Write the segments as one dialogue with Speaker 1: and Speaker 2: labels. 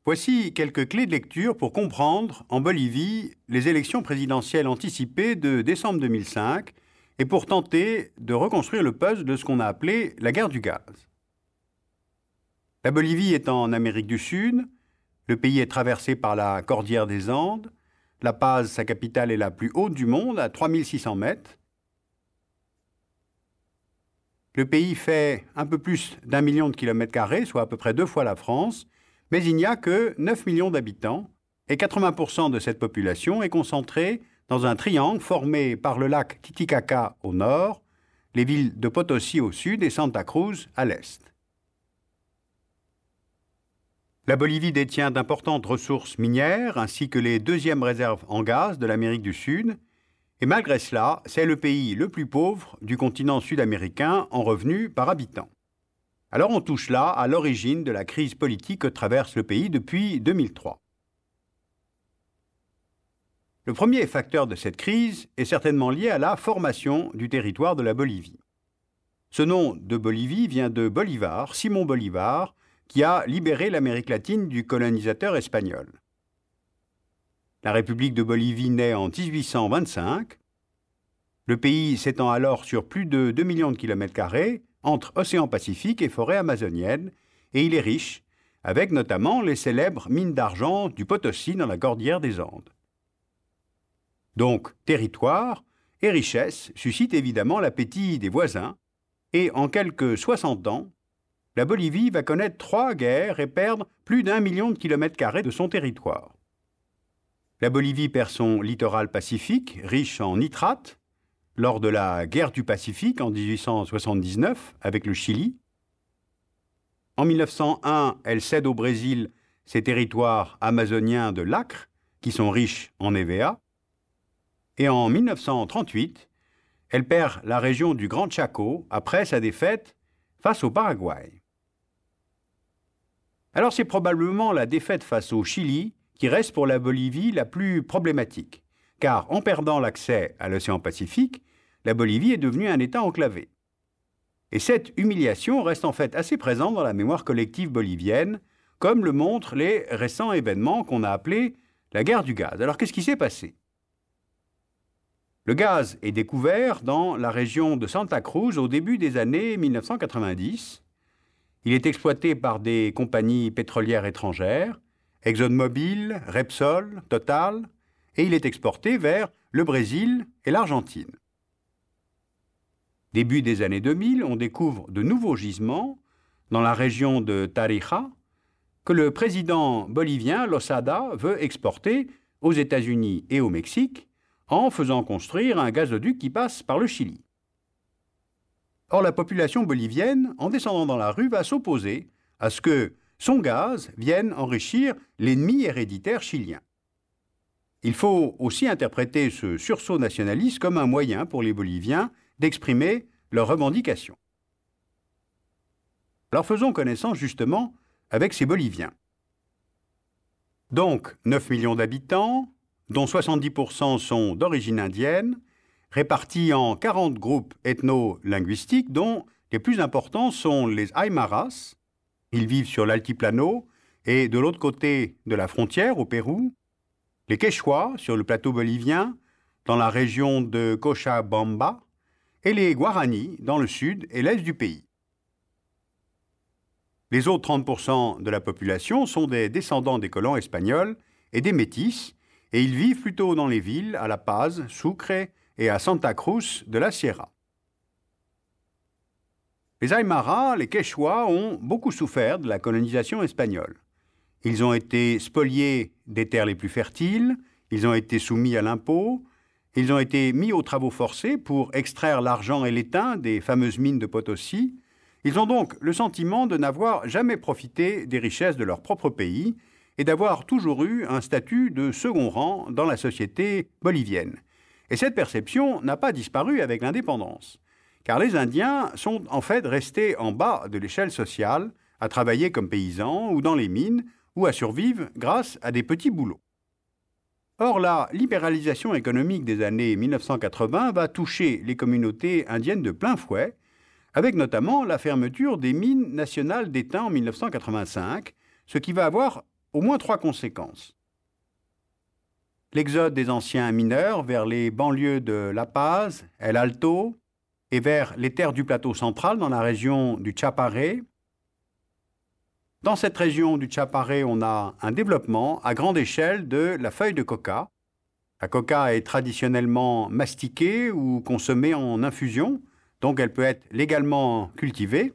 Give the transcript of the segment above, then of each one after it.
Speaker 1: Voici quelques clés de lecture pour comprendre, en Bolivie, les élections présidentielles anticipées de décembre 2005 et pour tenter de reconstruire le puzzle de ce qu'on a appelé la guerre du gaz. La Bolivie est en Amérique du Sud, le pays est traversé par la cordillère des Andes, La Paz, sa capitale, est la plus haute du monde, à 3600 mètres. Le pays fait un peu plus d'1 million de kilomètres carrés, soit à peu près 2 fois la France, mais il n'y a que 9 millions d'habitants et 80% de cette population est concentrée dans un triangle formé par le lac Titicaca au nord, les villes de Potosí au sud et Santa Cruz à l'est. La Bolivie détient d'importantes ressources minières ainsi que les deuxièmes réserves en gaz de l'Amérique du Sud, et malgré cela, c'est le pays le plus pauvre du continent sud-américain en revenus par habitant. Alors on touche là à l'origine de la crise politique que traverse le pays depuis 2003. Le premier facteur de cette crise est certainement lié à la formation du territoire de la Bolivie. Ce nom de Bolivie vient de Bolivar, Simon Bolivar, qui a libéré l'Amérique latine du colonisateur espagnol. La République de Bolivie naît en 1825. Le pays s'étend alors sur plus de 2 millions de kilomètres carrés, entre océan Pacifique et forêt amazonienne, et il est riche, avec notamment les célèbres mines d'argent du Potosí dans la cordillère des Andes. Donc, territoire et richesse suscitent évidemment l'appétit des voisins, et en quelques 60 ans, la Bolivie va connaître 3 guerres et perdre plus d'1 million de kilomètres carrés de son territoire. La Bolivie perd son littoral pacifique, riche en nitrates, lors de la guerre du Pacifique en 1879 avec le Chili. En 1901, elle cède au Brésil ses territoires amazoniens de l'Acre, qui sont riches en EVA. Et en 1938, elle perd la région du Grand Chaco après sa défaite face au Paraguay. Alors c'est probablement la défaite face au Chili qui reste pour la Bolivie la plus problématique, car en perdant l'accès à l'océan Pacifique, la Bolivie est devenue un État enclavé. Et cette humiliation reste en fait assez présente dans la mémoire collective bolivienne, comme le montrent les récents événements qu'on a appelés la guerre du gaz. Alors qu'est-ce qui s'est passé? Le gaz est découvert dans la région de Santa Cruz au début des années 1990. Il est exploité par des compagnies pétrolières étrangères, ExxonMobil, Repsol, Total, et il est exporté vers le Brésil et l'Argentine. Début des années 2000, on découvre de nouveaux gisements dans la région de Tarija que le président bolivien Losada veut exporter aux États-Unis et au Mexique en faisant construire un gazoduc qui passe par le Chili. Or, la population bolivienne, en descendant dans la rue, va s'opposer à ce que son gaz vienne enrichir l'ennemi héréditaire chilien. Il faut aussi interpréter ce sursaut nationaliste comme un moyen pour les Boliviens d'exprimer leurs revendications. Alors faisons connaissance justement avec ces Boliviens. Donc, 9 millions d'habitants, dont 70% sont d'origine indienne, répartis en 40 groupes ethno-linguistiques, dont les plus importants sont les Aymaras. Ils vivent sur l'altiplano et de l'autre côté de la frontière, au Pérou, les Quechua, sur le plateau bolivien, dans la région de Cochabamba, et les Guarani, dans le sud et l'est du pays. Les autres 30% de la population sont des descendants des colons espagnols et des métis, et ils vivent plutôt dans les villes, à La Paz, Sucre et à Santa Cruz de la Sierra. Les Aymaras, les Quechua, ont beaucoup souffert de la colonisation espagnole. Ils ont été spoliés des terres les plus fertiles, ils ont été soumis à l'impôt, ils ont été mis aux travaux forcés pour extraire l'argent et l'étain des fameuses mines de Potosí. Ils ont donc le sentiment de n'avoir jamais profité des richesses de leur propre pays et d'avoir toujours eu un statut de second rang dans la société bolivienne. Et cette perception n'a pas disparu avec l'indépendance, car les Indiens sont en fait restés en bas de l'échelle sociale, à travailler comme paysans ou dans les mines, ou à survivre grâce à des petits boulots. Or, la libéralisation économique des années 1980 va toucher les communautés indiennes de plein fouet, avec notamment la fermeture des mines nationales d'étain en 1985, ce qui va avoir au moins 3 conséquences. L'exode des anciens mineurs vers les banlieues de La Paz, El Alto, et vers les terres du plateau central dans la région du Chapare. Dans cette région du Chapare, on a un développement à grande échelle de la feuille de coca. La coca est traditionnellement mastiquée ou consommée en infusion, donc elle peut être légalement cultivée.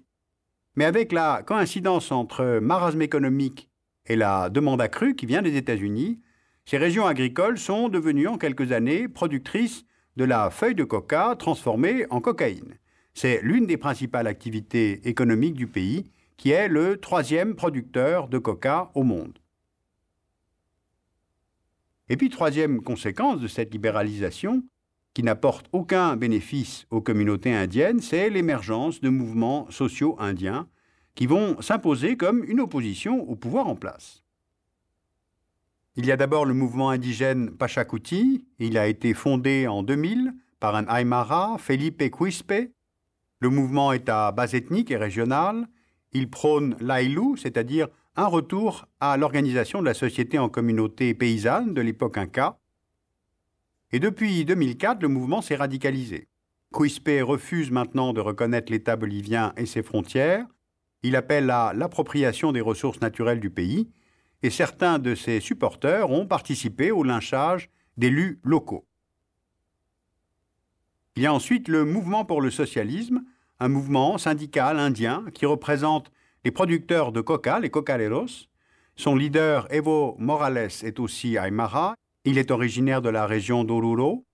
Speaker 1: Mais avec la coïncidence entre marasme économique et la demande accrue qui vient des États-Unis, ces régions agricoles sont devenues en quelques années productrices de la feuille de coca transformée en cocaïne. C'est l'une des principales activités économiques du pays, qui est le 3e producteur de coca au monde. Et puis, 3e conséquence de cette libéralisation, qui n'apporte aucun bénéfice aux communautés indiennes, c'est l'émergence de mouvements sociaux indiens qui vont s'imposer comme une opposition au pouvoir en place. Il y a d'abord le mouvement indigène Pachacuti. Il a été fondé en 2000 par un Aymara, Felipe Quispe. Le mouvement est à base ethnique et régionale. Il prône l'Aïlou, c'est-à-dire un retour à l'organisation de la société en communauté paysanne de l'époque Inca. Et depuis 2004, le mouvement s'est radicalisé. Quispe refuse maintenant de reconnaître l'État bolivien et ses frontières. Il appelle à l'appropriation des ressources naturelles du pays. Et certains de ses supporters ont participé au lynchage d'élus locaux. Il y a ensuite le mouvement pour le socialisme, un mouvement syndical indien qui représente les producteurs de coca, les cocaleros. Son leader, Evo Morales, est aussi Aymara. Il est originaire de la région d'Oruro.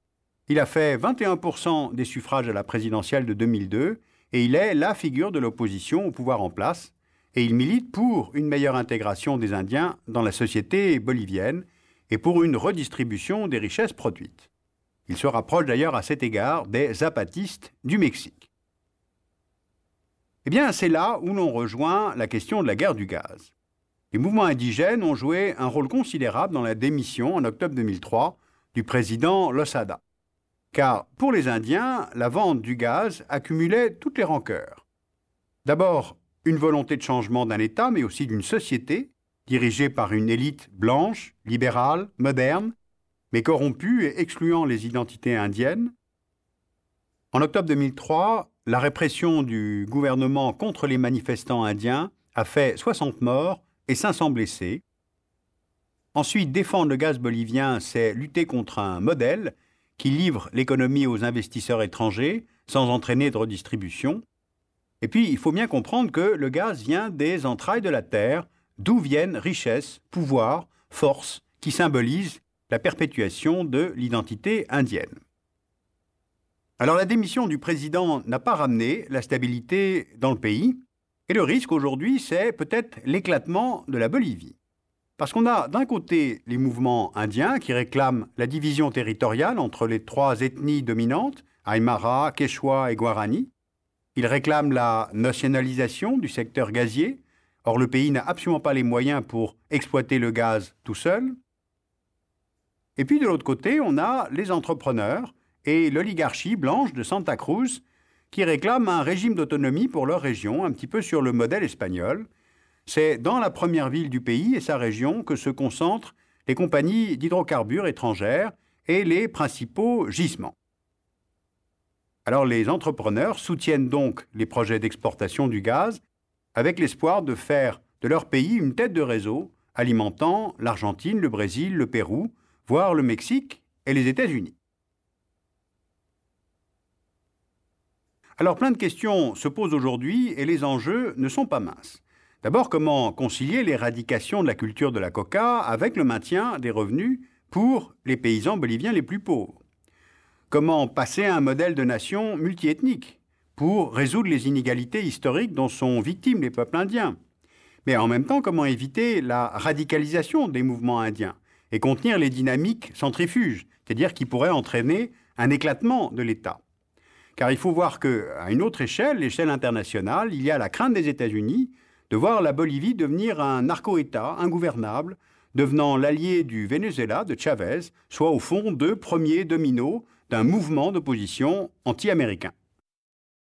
Speaker 1: Il a fait 21% des suffrages à la présidentielle de 2002 et il est la figure de l'opposition au pouvoir en place. Et il milite pour une meilleure intégration des Indiens dans la société bolivienne et pour une redistribution des richesses produites. Il se rapproche d'ailleurs à cet égard des zapatistes du Mexique. Eh bien, c'est là où l'on rejoint la question de la guerre du gaz. Les mouvements indigènes ont joué un rôle considérable dans la démission, en octobre 2003, du président Losada. Car pour les Indiens, la vente du gaz accumulait toutes les rancœurs. D'abord, une volonté de changement d'un État, mais aussi d'une société, dirigée par une élite blanche, libérale, moderne, mais corrompue et excluant les identités indiennes. En octobre 2003, la répression du gouvernement contre les manifestants indiens a fait 60 morts et 500 blessés. Ensuite, défendre le gaz bolivien, c'est lutter contre un modèle qui livre l'économie aux investisseurs étrangers sans entraîner de redistribution. Et puis, il faut bien comprendre que le gaz vient des entrailles de la terre, d'où viennent richesse, pouvoir, force, qui symbolisent la perpétuation de l'identité indienne. Alors, la démission du président n'a pas ramené la stabilité dans le pays, et le risque aujourd'hui, c'est peut-être l'éclatement de la Bolivie. Parce qu'on a d'un côté les mouvements indiens qui réclament la division territoriale entre les 3 ethnies dominantes, Aymara, Quechua et Guarani. Ils réclament la nationalisation du secteur gazier. Or, le pays n'a absolument pas les moyens pour exploiter le gaz tout seul. Et puis, de l'autre côté, on a les entrepreneurs et l'oligarchie blanche de Santa Cruz qui réclament un régime d'autonomie pour leur région, un petit peu sur le modèle espagnol. C'est dans la première ville du pays et sa région que se concentrent les compagnies d'hydrocarbures étrangères et les principaux gisements. Alors les entrepreneurs soutiennent donc les projets d'exportation du gaz avec l'espoir de faire de leur pays une tête de réseau alimentant l'Argentine, le Brésil, le Pérou, voire le Mexique et les États-Unis. Alors plein de questions se posent aujourd'hui et les enjeux ne sont pas minces. D'abord, comment concilier l'éradication de la culture de la coca avec le maintien des revenus pour les paysans boliviens les plus pauvres? Comment passer à un modèle de nation multiethnique pour résoudre les inégalités historiques dont sont victimes les peuples indiens? Mais en même temps, comment éviter la radicalisation des mouvements indiens et contenir les dynamiques centrifuges, c'est-à-dire qui pourraient entraîner un éclatement de l'État? Car il faut voir qu'à une autre échelle, l'échelle internationale, il y a la crainte des États-Unis de voir la Bolivie devenir un narco-État ingouvernable, devenant l'allié du Venezuela, de Chavez, soit au fond deux premiers dominos d'un mouvement d'opposition anti-américain.